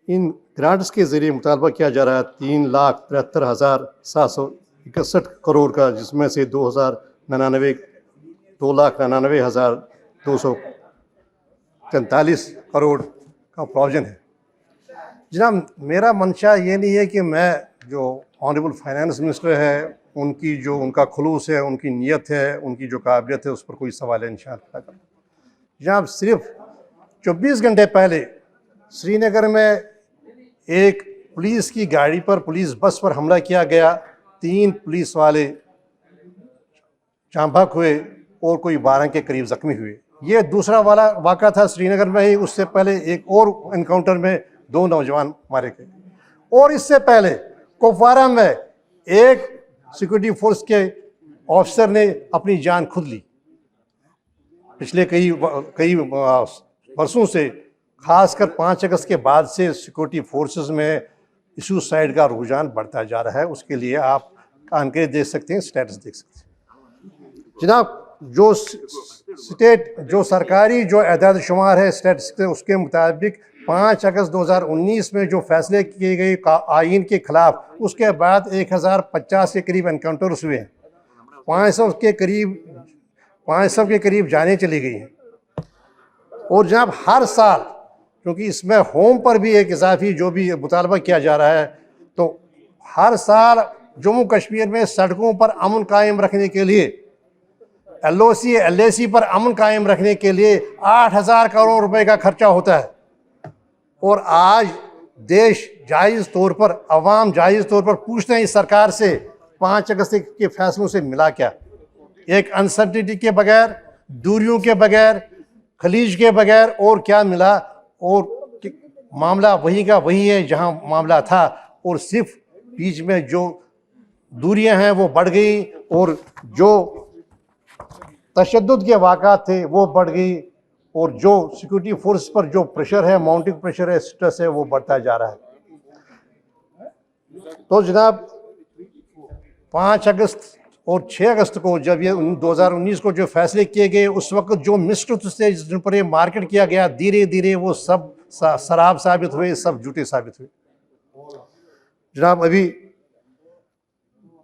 इन grants के ज़रिए मुतालबा किया जा रहा है 3,73,761 करोड़ का, जिसमें से 2,99,243 करोड़ का प्रोविज़न है। जनाब, मेरा मंशा ये नहीं है कि मैं जो ऑनरेबल फाइनेंस मिनिस्टर है उनकी जो उनका खुलूस है, उनकी नीयत है, उनकी जो काबिलियत है, उस पर कोई सवाल निशान खड़ा करता। जनाब, सिर्फ 24 घंटे पहले श्रीनगर में एक पुलिस की गाड़ी पर, पुलिस बस पर हमला किया गया। 3 पुलिस वाले जाँ बहक हुए और कोई 12 के करीब ज़ख्मी हुए। ये दूसरा वाला वाक़ा था श्रीनगर में ही। उससे पहले एक और इनकाउंटर में 2 नौजवान मारे गए, और इससे पहले कुपवारा में एक सिक्योरिटी फोर्स के ऑफिसर ने अपनी जान खुद ली। पिछले कई बरसों से, खासकर 5 अगस्त के बाद से सिक्योरिटी फोर्सेस में सुसाइड का रुझान बढ़ता जा रहा है। उसके लिए आप अंकेत देख सकते हैं, स्टेटस देख सकते हैं। जनाब, जो सरकारी जो एदाद शुमार है स्टेटिस्टिक्स, उसके मुताबिक 5 अगस्त 2019 में जो फैसले किए गए आइन के खिलाफ, उसके बाद 1050 के करीब एनकाउंटर्स हुए हैं। 500 के करीब जानें चली गई हैं। और जनाब, हर साल, क्योंकि इसमें होम पर भी एक इजाफी जो भी मुतालबा किया जा रहा है, तो हर साल जम्मू कश्मीर में सड़कों पर अमन कायम रखने के लिए, LOC LAC पर अमन कायम रखने के लिए 8000 करोड़ रुपए का खर्चा होता है। और आज देश जायज़ तौर पर, अवाम जायज़ तौर पर पूछते हैं इस सरकार से, 5 अगस्त के फैसलों से मिला क्या? एक अनसर्टिनिटी के बगैर, दूरियों के बगैर, खलीज के बगैर और क्या मिला? और मामला वही का वही है जहां मामला था, और सिर्फ बीच में जो दूरियां हैं वो बढ़ गई, और जो तशद्दुद के वाक़ात थे वो बढ़ गई, और जो सिक्योरिटी फोर्स पर जो प्रेशर है, माउंटिंग प्रेशर है, स्ट्रेस है, वो बढ़ता जा रहा है। तो जनाब, 5 अगस्त और 6 अगस्त को जब ये 2019 को जो फैसले किए गए, उस वक्त जो मिसट्रूथ से जिन पर ये मार्केट किया गया, धीरे धीरे वो सब शराब साबित हुए, सब झूठे साबित हुए। जनाब, अभी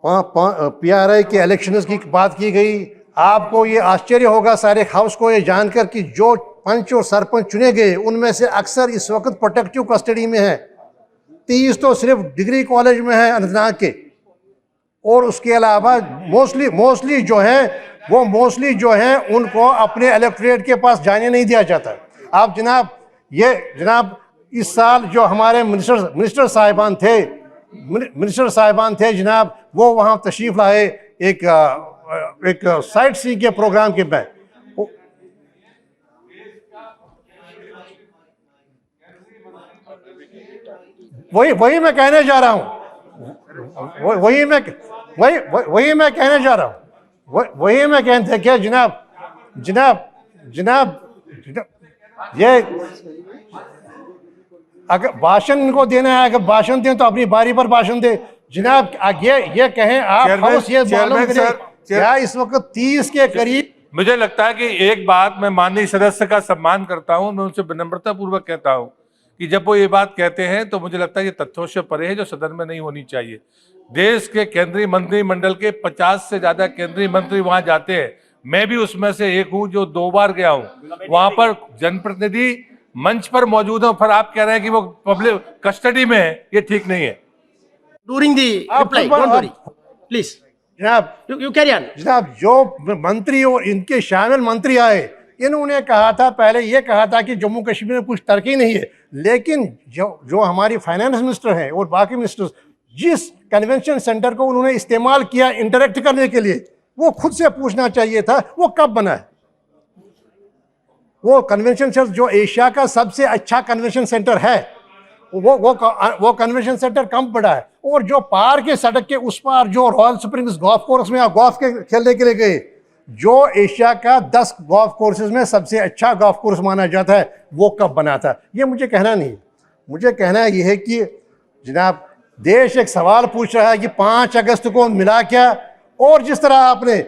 PRI के इलेक्शंस की बात की गई। आपको ये आश्चर्य होगा सारे हाउस को ये जानकर कि जो पंच और सरपंच चुने गए, उनमें से अक्सर इस वक्त प्रोटेक्टिव कस्टडी में है। 30 तो सिर्फ डिग्री कॉलेज में है अनंतनाग के, और उसके अलावा मोस्टली जो हैं उनको अपने इलेक्टोरेट के पास जाने नहीं दिया जाता। आप जनाब इस साल जो हमारे मिनिस्टर साहिबान थे जनाब, वो वहाँ तशरीफ़ लाए एक साइट सी के प्रोग्राम के में। वही मैं कहने जा रहा हूँ, वही मैं कहने जा रहा हूँ, वही मैं कहते क्या जनाब ये अगर भाषण इनको देना है, अगर भाषण दें तो अपनी बारी पर भाषण दे। जनाब, ये कहें आप हाउस, ये मालूम करें क्या इस वक्त 30 के करीब। मुझे लगता है कि एक बात मैं माननीय सदस्य का सम्मान करता हूं, मैं उनसे विनम्रता पूर्वक कहता हूं कि जब वो ये बात कहते हैं तो मुझे लगता है ये तथ्यों से परे है, जो सदन में नहीं होनी चाहिए। देश के केंद्रीय मंत्रिमंडल के 50 से ज्यादा केंद्रीय मंत्री वहां जाते हैं, मैं भी उसमें से एक हूं जो 2 बार गया हूं। वहां पर जनप्रतिनिधि मंच पर मौजूद है, फिर आप कह रहे हैं कि वो पब्लिक कस्टडी में है, ये ठीक नहीं है। During the reply, don't worry, please. जनाब, You carry on. जनाब, जो मंत्री और इनके शामिल मंत्री आए, इन्होंने कहा था, पहले ये कहा था कि जम्मू कश्मीर में कुछ तरक्की नहीं है, लेकिन जो हमारी फाइनेंस मिनिस्टर हैं और बाकी मिनिस्टर्स, जिस कन्वेंशन सेंटर को उन्होंने इस्तेमाल किया इंटरेक्ट करने के लिए, वो खुद से पूछना चाहिए था वो कब बना है। वो कन्वेंशन सेंटर जो एशिया का सबसे अच्छा कन्वेंशन सेंटर है, वो कन्वेंशन सेंटर कम पड़ा है। और जो पार के सड़क के उस पार जो रॉयल स्प्रिंग्स गोल्फ कोर्स में आप गोल्फ के खेलने के लिए गए, जो एशिया का 10 गोल्फ कोर्सेज में सबसे अच्छा गोल्फ कोर्स माना जाता है, वो कब बना था? ये मुझे कहना नहीं है। मुझे कहना ये है कि जनाब, देश एक सवाल पूछ रहा है कि 5 अगस्त को मिला क्या। और जिस तरह आपने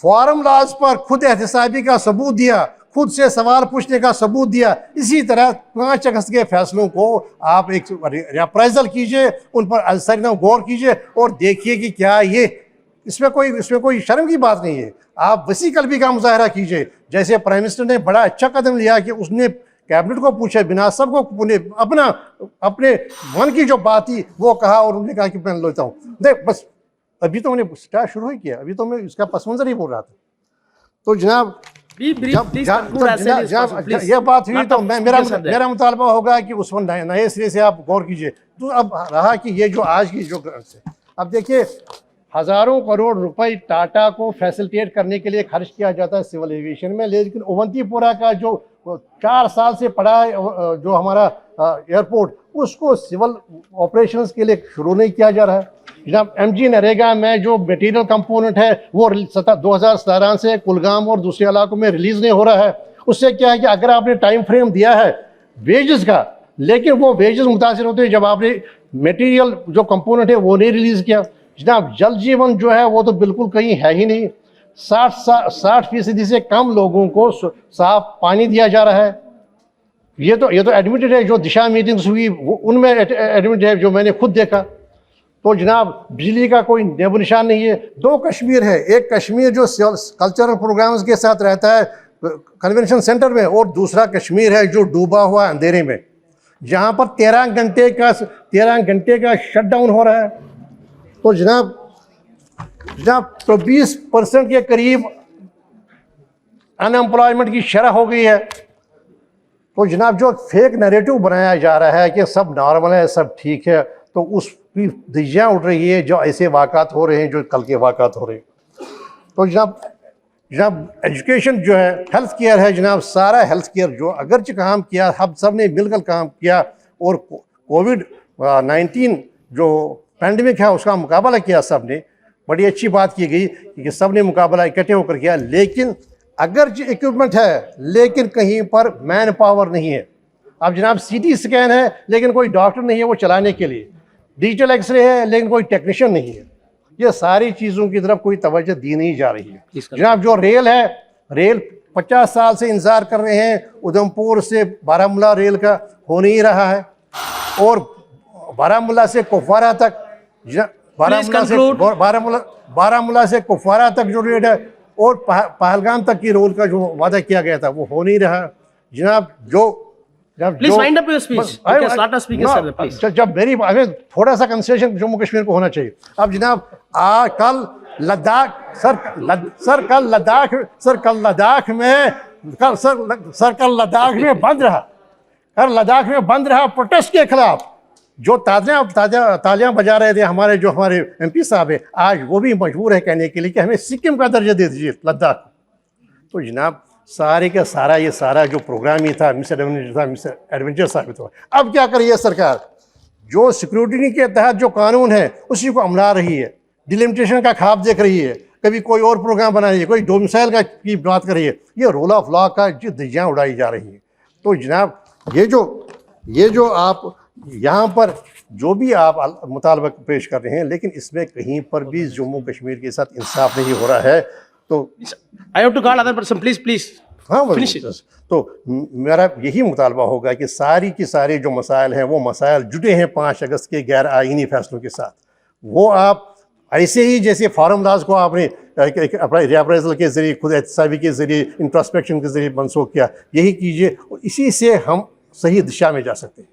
फॉरम लॉज पर खुद एहतसाबी का सबूत दिया, खुद से सवाल पूछने का सबूत दिया। इसी तरह 5 अगस्त के फैसलों को आप एक रिअप्राइजल कीजिए, उन पर सरीना गौर कीजिए और देखिए कि क्या ये इसमें कोई शर्म की बात नहीं है। आप वसी कल्बी का मुजाहरा कीजिए, जैसे प्राइम मिनिस्टर ने बड़ा अच्छा कदम लिया कि उसने कैबिनेट को पूछा, बिना सबको अपने मन की जो बात थी वो कहा और उन्होंने कहा कि मैं लेता हूँ। देख बस अभी तो मैंने स्टार्ट शुरू ही किया, अभी तो मैं इसका पस मंजर ही बोल रहा था। तो जनाब जब यह बात हुई तो मेरा मुतालबा होगा कि उस पर नए सिरे से आप गौर कीजिए। तो अब रहा कि ये जो आज की जो अब देखिए हज़ारों करोड़ रुपए टाटा को फैसिलिटेट करने के लिए खर्च किया जाता है सिविल एविएशन में, लेकिन अवंतीपुरा का जो 4 साल से पड़ा है जो हमारा एयरपोर्ट, उसको सिविल ऑपरेशंस के लिए शुरू नहीं किया जा रहा है। जनाब MG नरेगा में जो मटेरियल कंपोनेंट है वो 2017 से कुलगाम और दूसरे इलाकों में रिलीज़ नहीं हो रहा है। उससे क्या है कि अगर आपने टाइम फ्रेम दिया है वेजेस का, लेकिन वो वेजेस मुतासिर होते हैं जब आपने मटेरियल जो कंपोनेंट है वो नहीं रिलीज़ किया। जनाब जल जीवन जो है वो तो बिल्कुल कहीं है ही नहीं। 60% से कम लोगों को साफ पानी दिया जा रहा है। ये तो एडमिटेड है, जो दिशा मीटिंग्स हुई उनमें एडमिटेड है, जो मैंने खुद देखा। तो जनाब बिजली का कोई नेब निशान नहीं है। 2 कश्मीर है, एक कश्मीर जो कल्चरल प्रोग्राम्स के साथ रहता है कन्वेंशन सेंटर में, और दूसरा कश्मीर है जो डूबा हुआ अंधेरे में, जहाँ पर 13 घंटे का शटडाउन हो रहा है। तो जनाब 20% के करीब अनएम्प्लॉयमेंट की शरह हो गई है। तो जनाब जो फेक नैरेटिव बनाया जा रहा है कि सब नॉर्मल है, सब ठीक है, तो उसकी धज्जियाँ उड़ रही है जो ऐसे वाक़ात हो रहे हैं जो कल के वाक़ात हो रहे हैं। तो जनाब एजुकेशन जो है, हेल्थ केयर है जनाब, सारा हेल्थ केयर जो अगरचे काम किया, हम सब ने मिलकर काम किया और कोविड-19 जो पैंडमिक है उसका मुकाबला किया सब ने। बड़ी अच्छी बात की गई कि सब ने मुकाबला इकट्ठे होकर किया, लेकिन अगरचे इक्विपमेंट है लेकिन कहीं पर मैन पावर नहीं है। अब जनाब CT स्कैन है लेकिन कोई डॉक्टर नहीं है वो चलाने के लिए, डिजिटल एक्सरे है लेकिन कोई टेक्नीशियन नहीं है। ये सारी चीज़ों की तरफ कोई तवज्जो दी नहीं जा रही है। जनाब जो रेल है, रेल 50 साल से इंतज़ार कर रहे हैं, उधमपुर से बारामूला रेल का हो नहीं रहा है, और बारामूला से कुपवारा तक, बारामूला से कुपवारा तक जो रेल है और पहलगाम तक की रोड का जो वादा किया गया था वो हो नहीं रहा। जनाब जब मेरी थोड़ा सा कंसेशन जम्मू कश्मीर को होना चाहिए। अब जनाब कल लद्दाख में बंद रहा प्रोटेस्ट के खिलाफ। जो तालियां बजा रहे थे हमारे MP साहब है, आज वो भी मजबूर है कहने के लिए कि हमें सिक्किम का दर्जा दे दीजिए लद्दाख। तो जनाब सारे का सारा ये सारा जो प्रोग्राम ही था मिस एडवेंचर साबित हुआ। अब क्या कर रही है सरकार? जो सिक्योरिटी के तहत जो कानून है उसी को अमला रही है, डिलिमिटेशन का ख्वाब देख रही है, कभी कोई और प्रोग्राम बना रही है, कोई डोमिसाइल की बात कर रही है। ये रूल ऑफ लॉ का धज्जियाँ उड़ाई जा रही है। तो जनाब ये जो आप यहाँ पर जो भी आप मुतालबा पेश कर रहे हैं, लेकिन इसमें कहीं पर भी जम्मू कश्मीर के साथ इंसाफ नहीं हो रहा है। तो I have to call other person, please. हाँ Finish it. तो मेरा यही मुतालबा होगा कि सारी की सारी जो मसाइल हैं वो मसाइल जुड़े हैं 5 अगस्त के गैर आइनी फैसलों के साथ। वो आप ऐसे ही जैसे फार्मूलाज को आपने अपना रिअप्राइजल के ज़रिए, खुद एहतसाबी के ज़रिए, इंट्रोस्पेक्शन के ज़रिए मनसूख किया, यही कीजिए और इसी से हम सही दिशा में जा सकते हैं।